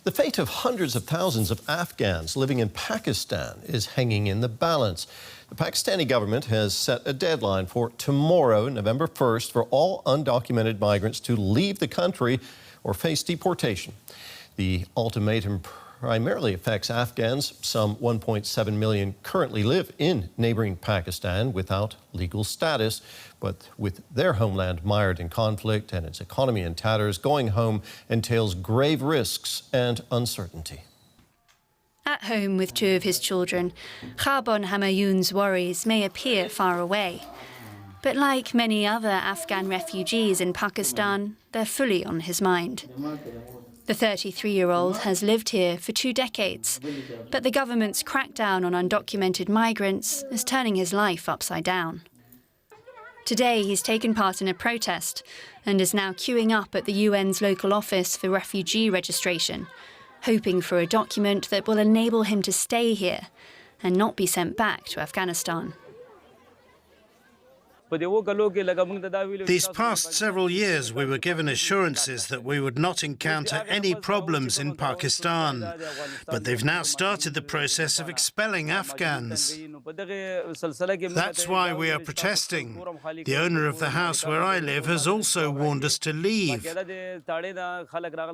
The fate of hundreds of thousands of Afghans living in Pakistan is hanging in the balance. The Pakistani government has set a deadline for tomorrow, November 1st, for all undocumented migrants to leave the country or face deportation. The ultimatum primarily affects Afghans. Some 1.7 million currently live in neighboring Pakistan without legal status. But with their homeland mired in conflict and its economy in tatters, going home entails grave risks and uncertainty. At home with two of his children, Khabon Hamayoun's worries may appear far away. But like many other Afghan refugees in Pakistan, they're fully on his mind. The 33-year-old has lived here for 2 decades, but the government's crackdown on undocumented migrants is turning his life upside down. Today, he's taken part in a protest and is now queuing up at the UN's local office for refugee registration, hoping for a document that will enable him to stay here and not be sent back to Afghanistan. These past several years, we were given assurances that we would not encounter any problems in Pakistan. But they've now started the process of expelling Afghans. That's why we are protesting. The owner of the house where I live has also warned us to leave.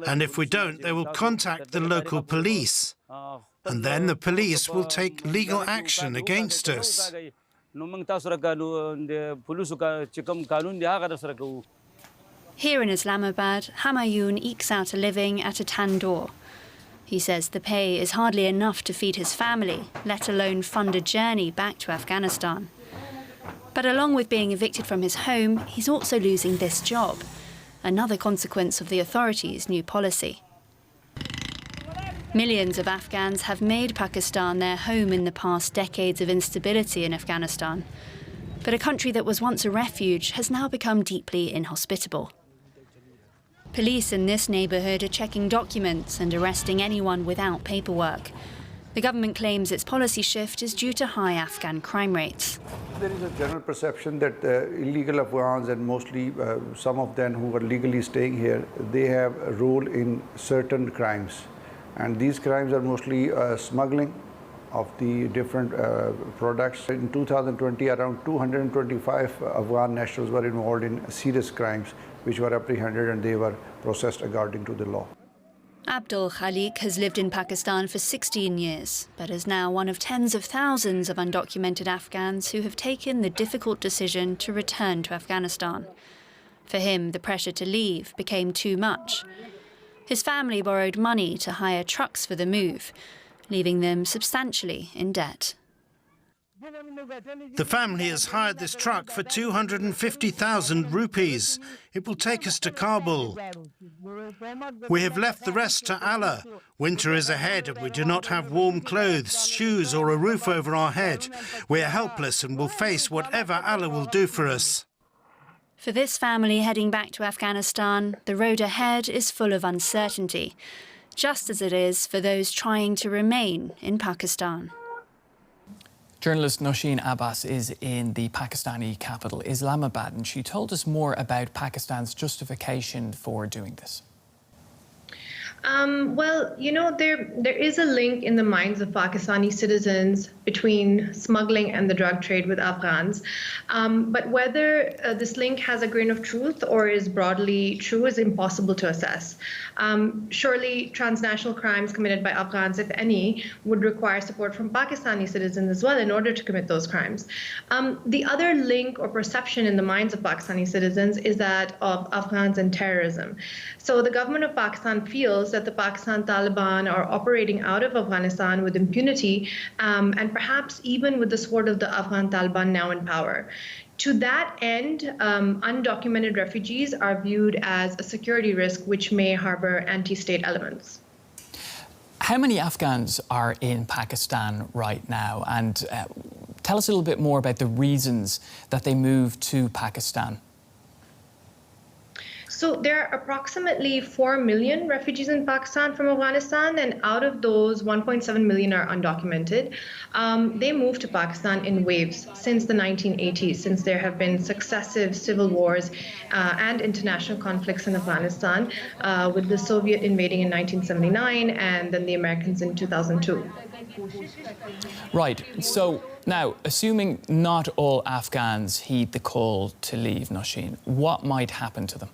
And if we don't, they will contact the local police. And then the police will take legal action against us. Here in Islamabad, Hamayoun ekes out a living at a tandoor. He says the pay is hardly enough to feed his family, let alone fund a journey back to Afghanistan. But along with being evicted from his home, he's also losing this job, another consequence of the authorities' new policy. Millions of Afghans have made Pakistan their home in the past decades of instability in Afghanistan. But a country that was once a refuge has now become deeply inhospitable. Police in this neighbourhood are checking documents and arresting anyone without paperwork. The government claims its policy shift is due to high Afghan crime rates. There is a general perception that illegal Afghans, and mostly some of them who are legally staying here, they have a role in certain crimes. And these crimes are mostly smuggling of the different products. In 2020, around 225 Afghan nationals were involved in serious crimes, which were apprehended and they were processed according to the law. Abdul Khalik has lived in Pakistan for 16 years, but is now one of tens of thousands of undocumented Afghans who have taken the difficult decision to return to Afghanistan. For him, the pressure to leave became too much. His family borrowed money to hire trucks for the move, leaving them substantially in debt. The family has hired this truck for 250,000 rupees. It will take us to Kabul. We have left the rest to Allah. Winter is ahead and we do not have warm clothes, shoes or a roof over our head. We are helpless and will face whatever Allah will do for us. For this family heading back to Afghanistan, the road ahead is full of uncertainty, just as it is for those trying to remain in Pakistan. Journalist Nosheen Abbas is in the Pakistani capital, Islamabad, and she told us more about Pakistan's justification for doing this. Well, you know, there is a link in the minds of Pakistani citizens between smuggling and the drug trade with Afghans. But whether this link has a grain of truth or is broadly true is impossible to assess. Surely transnational crimes committed by Afghans, if any, would require support from Pakistani citizens as well in order to commit those crimes. The other link or perception in the minds of Pakistani citizens is that of Afghans and terrorism. So the government of Pakistan feels that the Pakistan Taliban are operating out of Afghanistan with impunity and perhaps even with the support of the Afghan Taliban now in power. To that end, undocumented refugees are viewed as a security risk which may harbor anti-state elements. How many Afghans are in Pakistan right now? And tell us a little bit more about the reasons that they moved to Pakistan. So there are approximately 4 million refugees in Pakistan from Afghanistan, and out of those, 1.7 million are undocumented. They moved to Pakistan in waves since the 1980s, since there have been successive civil wars and international conflicts in Afghanistan, with the Soviet invading in 1979 and then the Americans in 2002. Right. So now, assuming not all Afghans heed the call to leave, Nosheen, what might happen to them?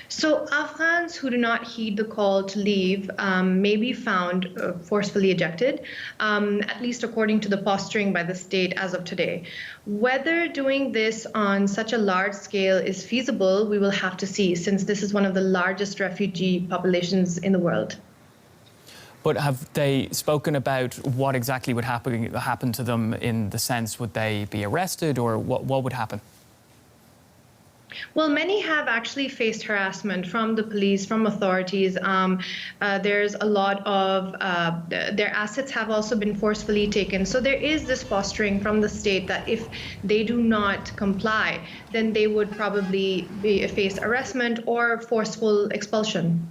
So Afghans who do not heed the call to leave may be found forcefully ejected, at least according to the posturing by the state as of today. Whether doing this on such a large scale is feasible, we will have to see, since this is one of the largest refugee populations in the world. But have they spoken about what exactly would happen to them, in the sense, would they be arrested, or what would happen? Well, many have actually faced harassment from the police, from authorities. There's a lot of their assets have also been forcefully taken. So there is this posturing from the state that if they do not comply, then they would probably face arrestment or forceful expulsion.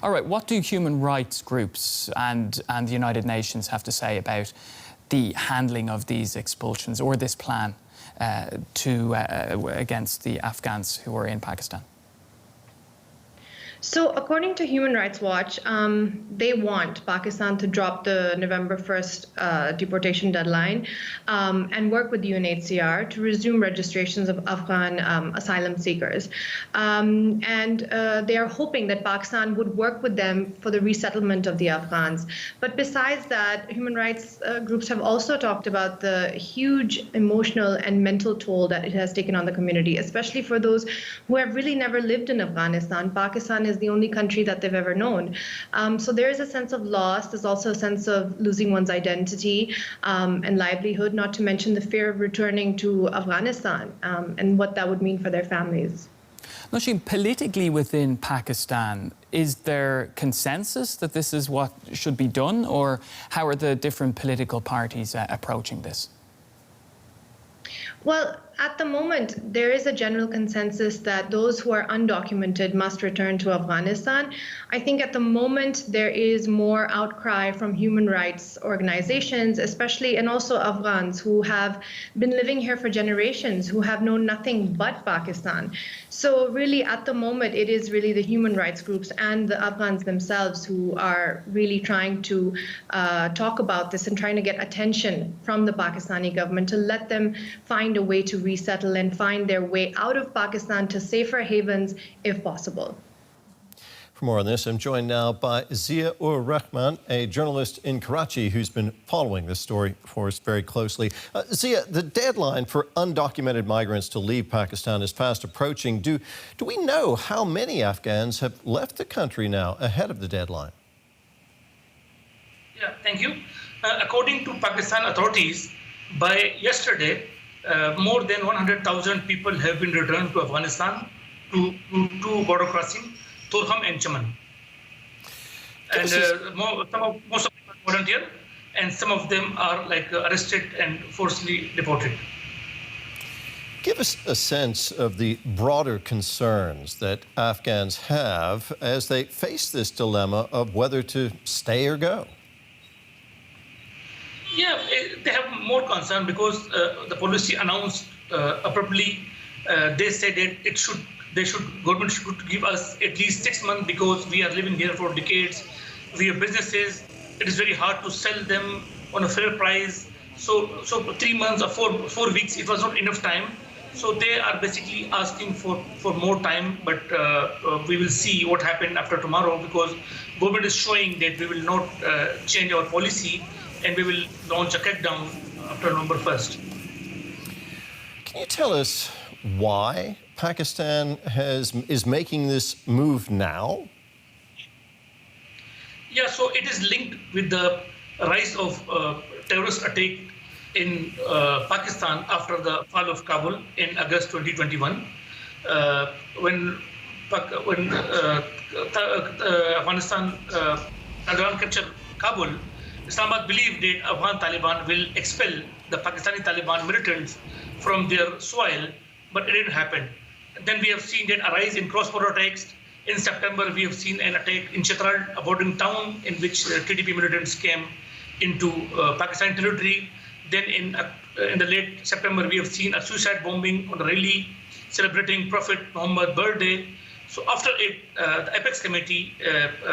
All right, what do human rights groups and the United Nations have to say about the handling of these expulsions, or this plan against the Afghans who are in Pakistan? So according to Human Rights Watch, they want Pakistan to drop the November 1st deportation deadline and work with the UNHCR to resume registrations of Afghan asylum seekers. And they are hoping that Pakistan would work with them for the resettlement of the Afghans. But besides that, human rights groups have also talked about the huge emotional and mental toll that it has taken on the community, especially for those who have really never lived in Afghanistan. Pakistan is the only country that they've ever known. So there is a sense of loss. There's also a sense of losing one's identity and livelihood, not to mention the fear of returning to Afghanistan and what that would mean for their families. Nosheen, politically within Pakistan, is there consensus that this is what should be done, or how are the different political parties approaching this? Well, at the moment, there is a general consensus that those who are undocumented must return to Afghanistan. I think at the moment there is more outcry from human rights organizations, especially, and also Afghans who have been living here for generations, who have known nothing but Pakistan. So really, at the moment, it is really the human rights groups and the Afghans themselves who are really trying to talk about this and trying to get attention from the Pakistani government to let them find a way to resettle and find their way out of Pakistan to safer havens if possible. For more on this, I'm joined now by Zia-ur-Rahman, a journalist in Karachi who's been following this story for us very closely. Zia, the deadline for undocumented migrants to leave Pakistan is fast approaching. Do we know how many Afghans have left the country now ahead of the deadline? Yeah, thank you. According to Pakistan authorities, by yesterday, more than 100,000 people have been returned to Afghanistan to border crossing, Torkham and Chaman. And most of them are volunteer, and some of them are arrested and forcibly deported. Give us a sense of the broader concerns that Afghans have as they face this dilemma of whether to stay or go. Yeah, they have more concern because the policy announced abruptly. They said that government should give us at least 6 months because we are living here for decades. We have businesses. It is very hard to sell them on a fair price. So 3 months or 4 weeks, it was not enough time. So they are basically asking for more time. But we will see what happens after tomorrow, because government is showing that we will not change our policy, and we will launch a crackdown after November 1st. Can you tell us why Pakistan is making this move now? Yeah, so it is linked with the rise of terrorist attack in Pakistan after the fall of Kabul in August 2021, when Afghanistan Taliban captured Kabul. Islamabad believed that Afghan Taliban will expel the Pakistani Taliban militants from their soil, but it didn't happen. Then we have seen that a rise in cross-border attacks. In September, we have seen an attack in Chitral, a bordering town, in which TDP militants came into Pakistan territory. Then in the late September, we have seen a suicide bombing on a rally celebrating Prophet Muhammad's birthday. So after it, the Apex Committee,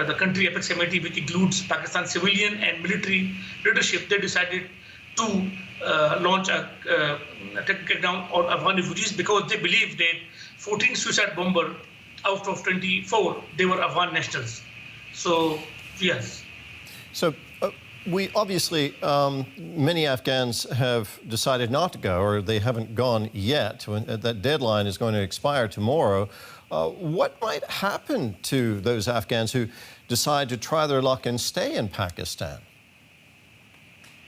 the country Apex Committee, which includes Pakistan civilian and military leadership, they decided to launch a crackdown on Afghan refugees because they believe that 14 suicide bombers out of 24, they were Afghan nationals. So, yes. So we obviously, many Afghans have decided not to go, or they haven't gone yet. That deadline is going to expire tomorrow. What might happen to those Afghans who decide to try their luck and stay in Pakistan?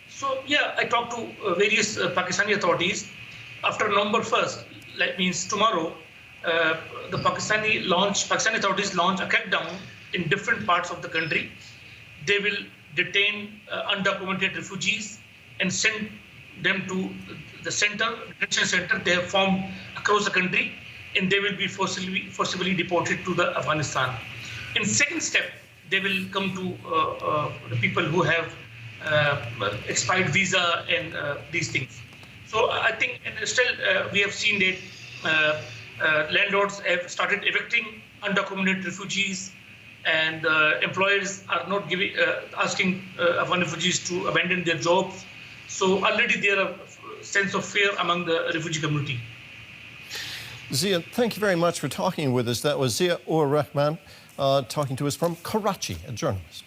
So, yeah, I talked to various Pakistani authorities. After November 1st, that means tomorrow, the Pakistani authorities launch a crackdown in different parts of the country. They will detain undocumented refugees and send them to the detention center they have formed across the country, and they will be forcibly deported to the Afghanistan. In second step, they will come to the people who have expired visa and these things. So I think, and still we have seen that landlords have started evicting undocumented refugees, and employers are not asking Afghan refugees to abandon their jobs. So already there are a sense of fear among the refugee community. Zia, thank you very mumuch for talking with us. That was Zia Ur Rahman talking to us from Karachi, a journalist.